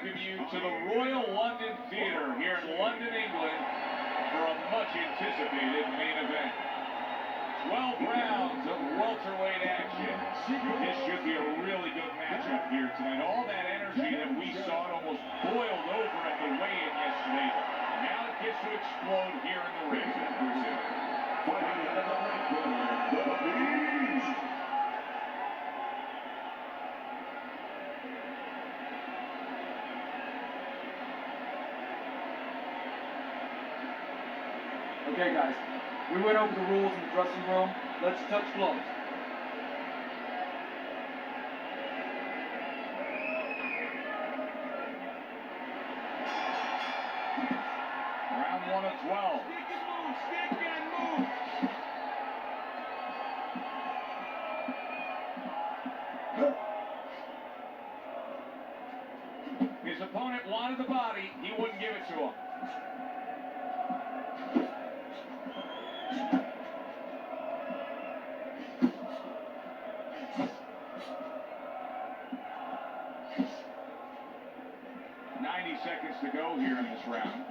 welcome you to the Royal London Theatre here in London, England, for a much-anticipated main event. 12 rounds of welterweight action. This should be a really good matchup here tonight. All that energy that we saw almost boiled over at the weigh-in yesterday. Now it gets to explode here in the ring. Fighting out of the black corner, the Beast. Okay, guys, we went over the rules in the dressing room. Let's touch gloves. Round 1 of 12. Stick and move. His opponent wanted the body. He wouldn't give it to him. Seconds to go here in this round.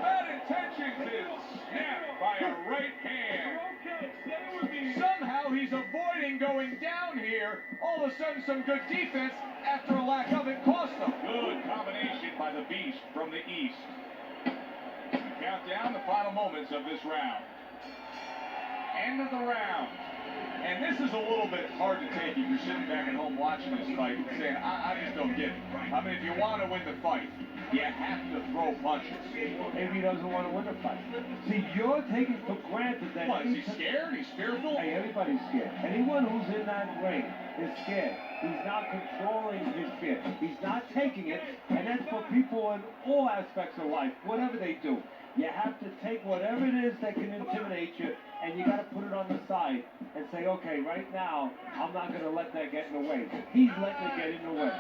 Bad intentions is snapped by a right hand. Somehow he's avoiding going down here. All of a sudden some good defense after a lack of it cost him. Good combination by the Beast from the East. Count down the final moments of this round. End of the round. And this is a little bit hard to take if you're sitting back at home watching this fight and saying, I just don't get it. I mean, if you want to win the fight, you have to throw punches. Maybe he doesn't want to win the fight. See, you're taking for granted that... What, is he scared? He's fearful? Hey, everybody's scared. Anyone who's in that ring is scared. He's not controlling his fear. He's not taking it, and that's for people in all aspects of life, whatever they do. You have to take whatever it is that can intimidate you, and you got to put it on the side and say, okay, right now, I'm not going to let that get in the way. He's letting it get in the way.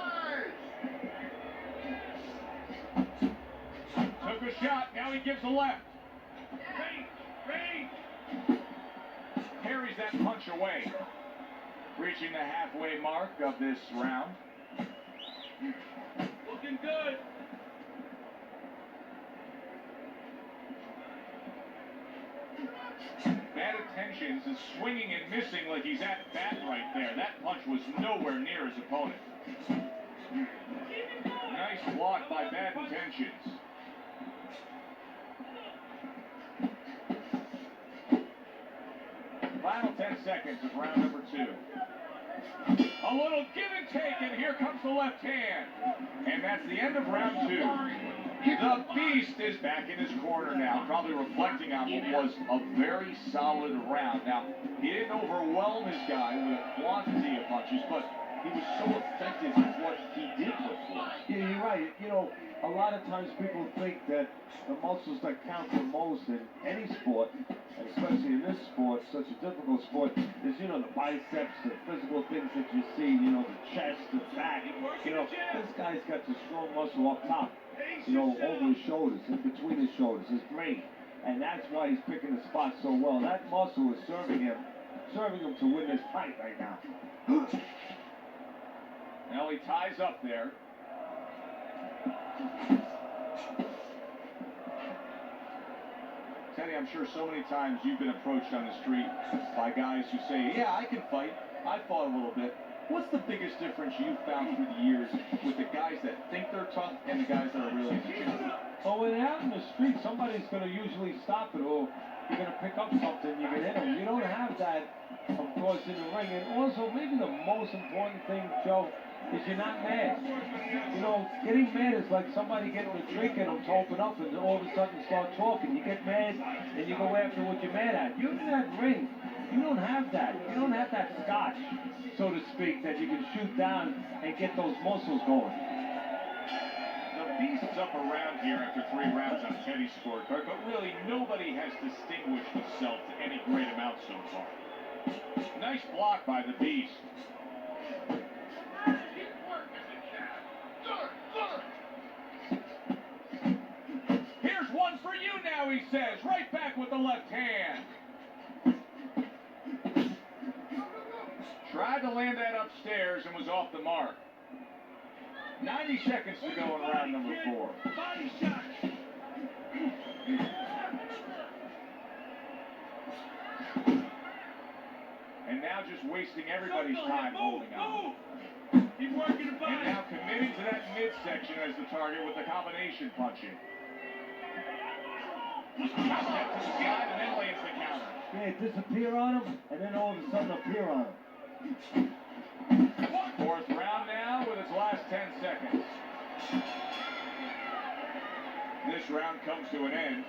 Took a shot, now he gives a left. Parries that punch away. Reaching the halfway mark of this round. Looking good. Bad intentions is swinging and missing like he's at bat right there. That punch was nowhere near his opponent. Nice block by Bad Intentions. Final 10 seconds of round number 2. A little give and take, and here comes the left hand. And that's the end of round 2. The Beast is back in his corner now, probably reflecting on what was a very solid round. Now, he didn't overwhelm his guy with a quantity of punches, but he was so effective with what he did before. Yeah, you're right. You know, a lot of times people think that the muscles that count the most in any sport, and especially in this sport, such a difficult sport, is, you know, the biceps, the physical things that you see, you know, the chest, the back. You know, this guy's got the strong muscle up top, you know, over his shoulders, in between his shoulders, his brain. And that's why he's picking the spot so well. That muscle is serving him to win this fight right now. Now he ties up there. Teddy, I'm sure so many times you've been approached on the street by guys who say, yeah, I can fight. I fought a little bit. What's the biggest difference you've found through the years with the guys that think they're tough and the guys that are really in the gym? Oh, when they're out in the street, somebody's going to usually stop it, or you're going to pick up something, you can hit them. You don't have that, of course, in the ring. And also, maybe the most important thing, Joe, is you're not mad. You know, getting mad is like somebody getting a drink in them to open up and all of a sudden start talking. You get mad and you go after what you're mad at. You're in that ring. You don't have that. You don't have that scotch, so to speak, that you can shoot down and get those muscles going. The Beast's up around here after 3 rounds on Teddy's scorecard, but really nobody has distinguished himself to any great amount so far. Nice block by the Beast. Here's one for you now, he says. Right back with the left hand. Tried to land that upstairs and was off the mark. 90 seconds to go in round number 4. Body shot. And now just wasting everybody's time holding on. Keep working the body. And now committing to that midsection as the target with the combination punching. Step to the side and then lands the counter. Yeah, disappear on him, and then all of a sudden appear on him. 4th round now with its last 10 seconds. This round comes to an end.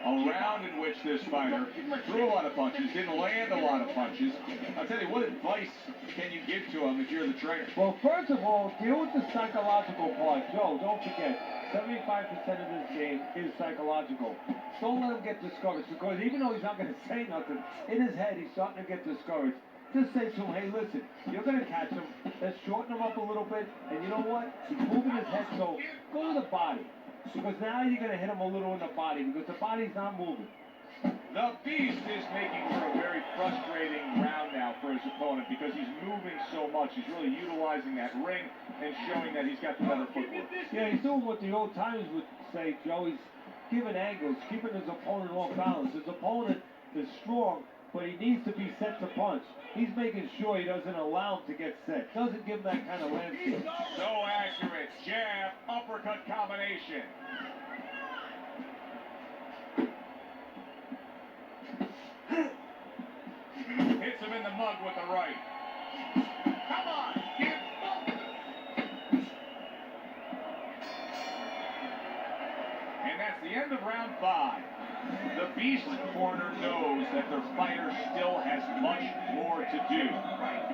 A round in which this fighter threw a lot of punches, didn't land a lot of punches. I'll tell you, what advice can you give to him if you're the trainer? Well, first of all, deal with the psychological part. Joe, don't forget, 75% of this game is psychological. Don't let him get discouraged, because even though he's not going to say nothing, in his head he's starting to get discouraged. Just say to him, hey, listen, you're going to catch him. Let's shorten him up a little bit. And you know what? He's moving his head, so go to the body. Because now you're going to hit him a little in the body, because the body's not moving. The Beast is making for a very frustrating round now for his opponent, because he's moving so much. He's really utilizing that ring and showing that he's got the better footwork. Yeah, he's doing what the old timers would say, Joe. He's giving angles, keeping his opponent off balance. His opponent is strong, but he needs to be set to punch. He's making sure he doesn't allow him to get set. Doesn't give him that kind of landscape. So accurate. Jab, uppercut combination. Hits him in the mug with the right. Come on, get up. And that's the end of round 5. The Beast corner knows that their fighter still has much more to do.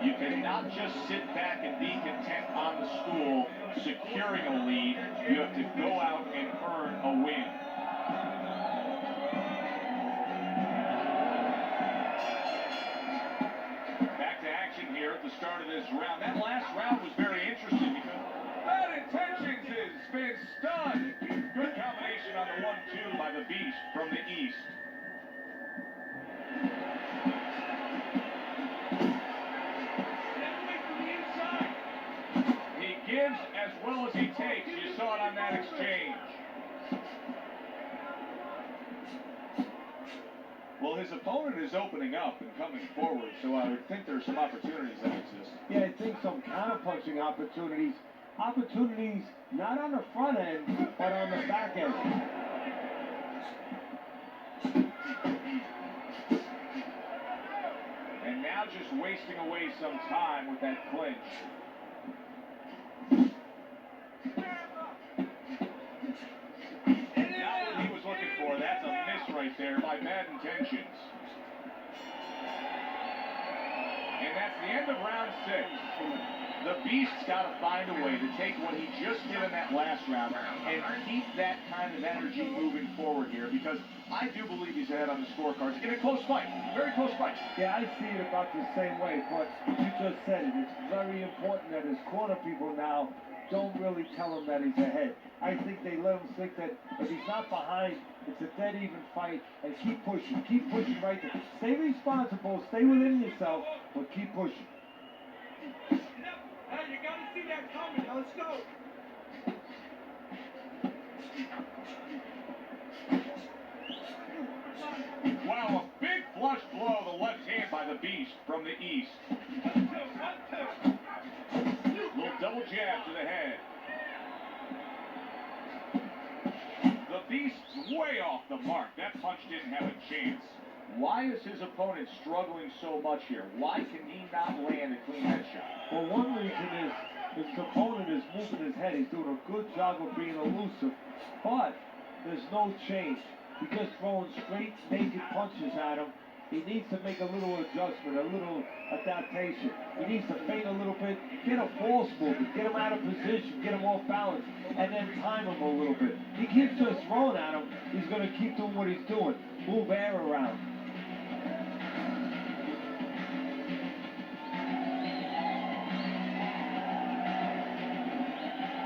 You cannot just sit back and be content on the stool securing a lead. You have to go out and earn a win. Back to action here at the start of this round. That last round was very interesting because Bad Intentions has been stunned. Good combination on the 1-2 by the Beast from the East. He gives as well as he takes. You saw it on that exchange. Well, his opponent is opening up and coming forward, so I would think there's some opportunities that exist. Yeah, I think some counter-punching opportunities. Opportunities not on the front end, but on the back end. And now just wasting away some time with that clinch. Not what he was looking for. That's a miss right there by Bad Intentions. And that's the end of round 6. The Beast's got to find a way to take what he just did in that last round and keep that kind of energy moving forward here, because I do believe he's ahead on the scorecards in a close fight. Very close fight. Yeah, I see it about the same way, but you just said it. It's very important that his corner people now don't really tell him that he's ahead. I think they let him think that if he's not behind, it's a dead even fight, and keep pushing right there. Stay responsible, stay within yourself, but keep pushing. Hey, you gotta see that coming. Now let's go. Wow, a big flush blow, the left hand by the Beast from the East. 1-2. Little double jab to the head. The Beast's way off the mark. That punch didn't have a chance. Why is his opponent struggling so much here? Why can he not land a clean headshot? Well, one reason is his opponent is moving his head. He's doing a good job of being elusive, but there's no change. He's just throwing straight, naked punches at him. He needs to make a little adjustment, a little adaptation. He needs to feint a little bit, get a false movement, get him out of position, get him off balance, and then time him a little bit. He keeps just throwing at him, he's going to keep doing what he's doing. Move air around.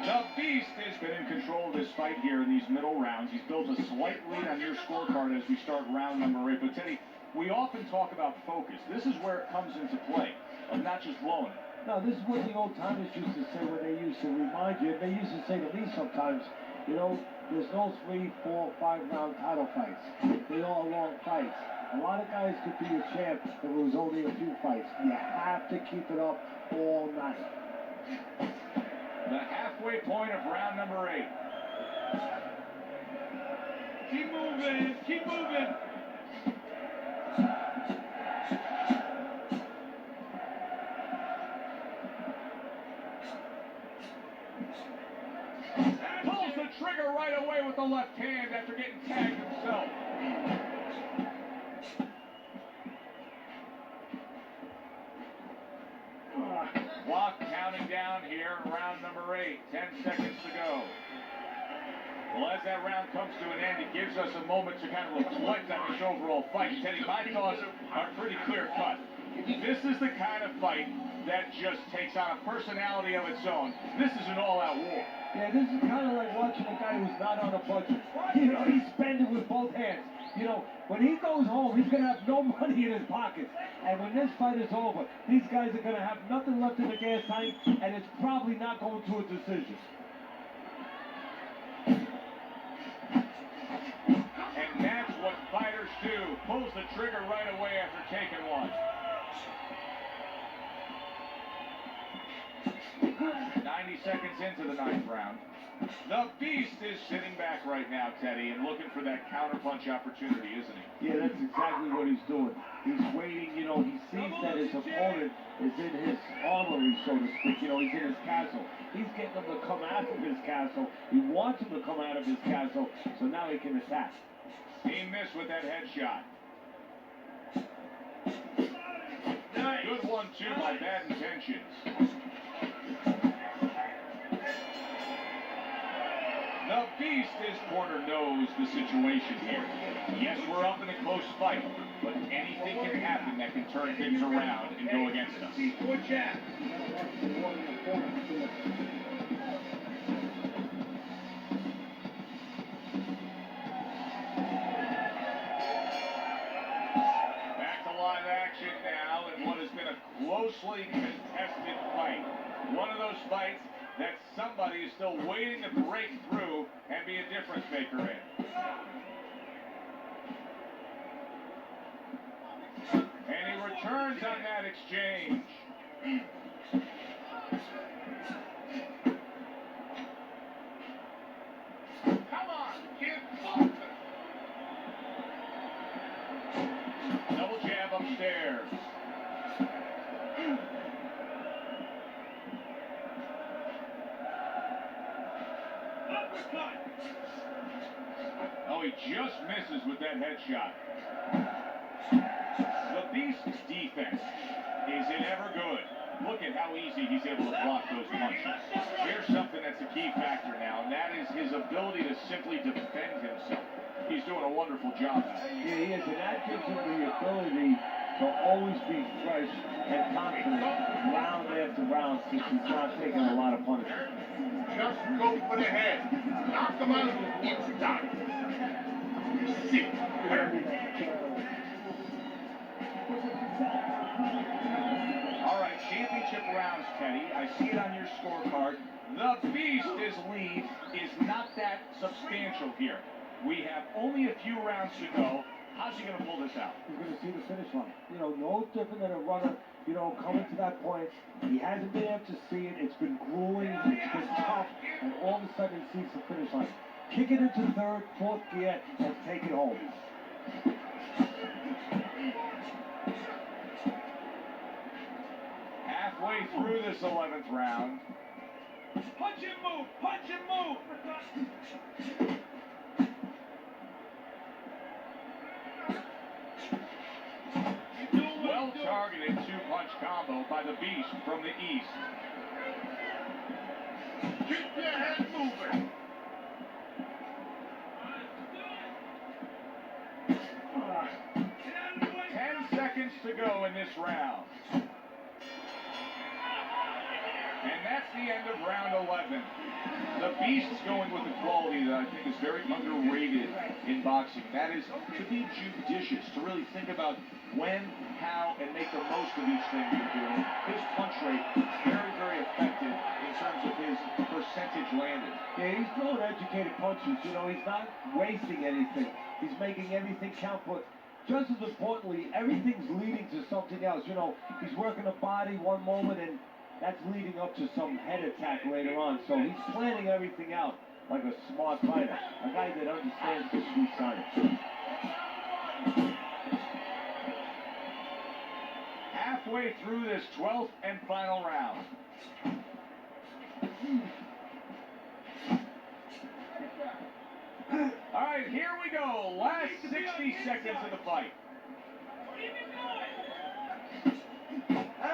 The Beast has Been in control of this fight here in these middle rounds. He's built a slight lead on your scorecard as we start round number 8. But Teddy, we often talk about focus. This is where it comes into play, of not just blowing it. No, this is what the old timers used to say when they used to remind you. They used to say to me sometimes, you know, there's no 3, 4, 5 round title fights. They all long fights. A lot of guys could be a champ if it was only a few fights. You have to keep it up all night. The halfway point of round number 8. Keep moving, keep moving. Pulls the trigger right away with the left hand after getting tagged himself. Clock counting down here in round number 8. 10 seconds to go. Well, as that round comes to an end, it gives us a moment to kind of reflect on this overall fight. Teddy, my thoughts are pretty clear cut. This is the kind of fight that just takes on a personality of its own. This is an all-out war. Yeah, this is kind of like watching a guy who's not on a budget. You know, he's spending with both hands. You know, when he goes home, he's going to have no money in his pockets. And when this fight is over, these guys are going to have nothing left in the gas tank, and it's probably not going to a decision. And that's what fighters do. Pulls the trigger right away after taking one. 90 seconds into the 9th round. The Beast is sitting back right now, Teddy, and looking for that counterpunch opportunity, isn't he? Yeah, that's exactly what he's doing. He's waiting, you know, he sees that his opponent is in his armory, so to speak. You know, he's in his castle. He's getting him to come out of his castle. He wants him to come out of his castle, so now he can attack. He missed with that headshot. Nice. Good one, too, by bad intentions. The Beast is corner knows the situation here. Yes, we're up in a close fight, but anything can happen that can turn things around and go against us. Good jab. Back to live action now in what has been a closely contested fight. One of those fights that somebody is still waiting to break through and be a difference maker in. And he returns on that exchange. Come on, kid. Double jab upstairs. Oh, he just misses with that headshot. The Beast's defense, is it ever good? Look at how easy he's able to block those punches. Here's something that's a key factor now, and that is his ability to simply defend himself. He's doing a wonderful job at it. Yeah, he is, and that gives him the ability to always be fresh and confident round after round since he's not taking a lot of punishment. Just go for the head. Knock him out. It's done. Sit. All right, championship rounds, Teddy. I see it on your scorecard. The Beast's lead is not that substantial here. We have only a few rounds to go. How's he going to pull this out? He's going to see the finish line. You know, no different than a runner, you know, coming to that point. He hasn't been able to see it. It's been grueling. It's been tough. And all of a sudden he sees the finish line. Kick it into third, fourth gear, and take it home. Halfway through this 11th round. Punch and move! Punch and move! Well-targeted two-punch combo by the Beast from the East. Keep your head moving. Seconds to go in this round. And that's that's the end of round 11. The Beast's going with a quality that I think is very underrated in boxing. That is to be judicious, to really think about when, how, and make the most of each thing you're doing. His punch rate is very, very effective in terms of his percentage landed. Yeah, he's throwing educated punches. You know, he's not wasting anything. He's making everything count, but just as importantly, everything's leading to something else. You know, he's working the body one moment, and that's leading up to some head attack later on. So he's planning everything out like a smart fighter, a guy that understands the sweet science. Halfway through this 12th and final round. All right, here we go. Last 60 seconds of the fight.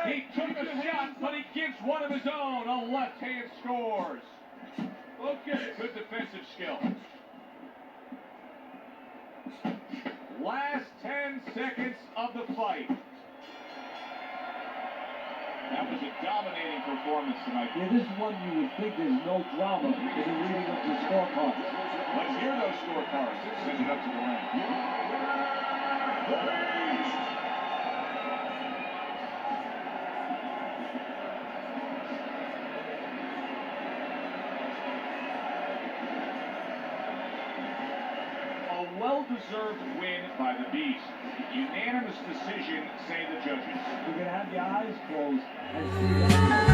He took a shot, but he gives one of his own. A left hand scores. Okay, good defensive skill. Last 10 seconds of the fight. That was a dominating performance tonight. Yeah, this is one you would think there's no drama in the leading up to the scorecards. Let's hear those scorecards. Send it up to the ring. A well-deserved win by the Beast. Unanimous decision, say the judges. You're going to have your eyes closed and see that.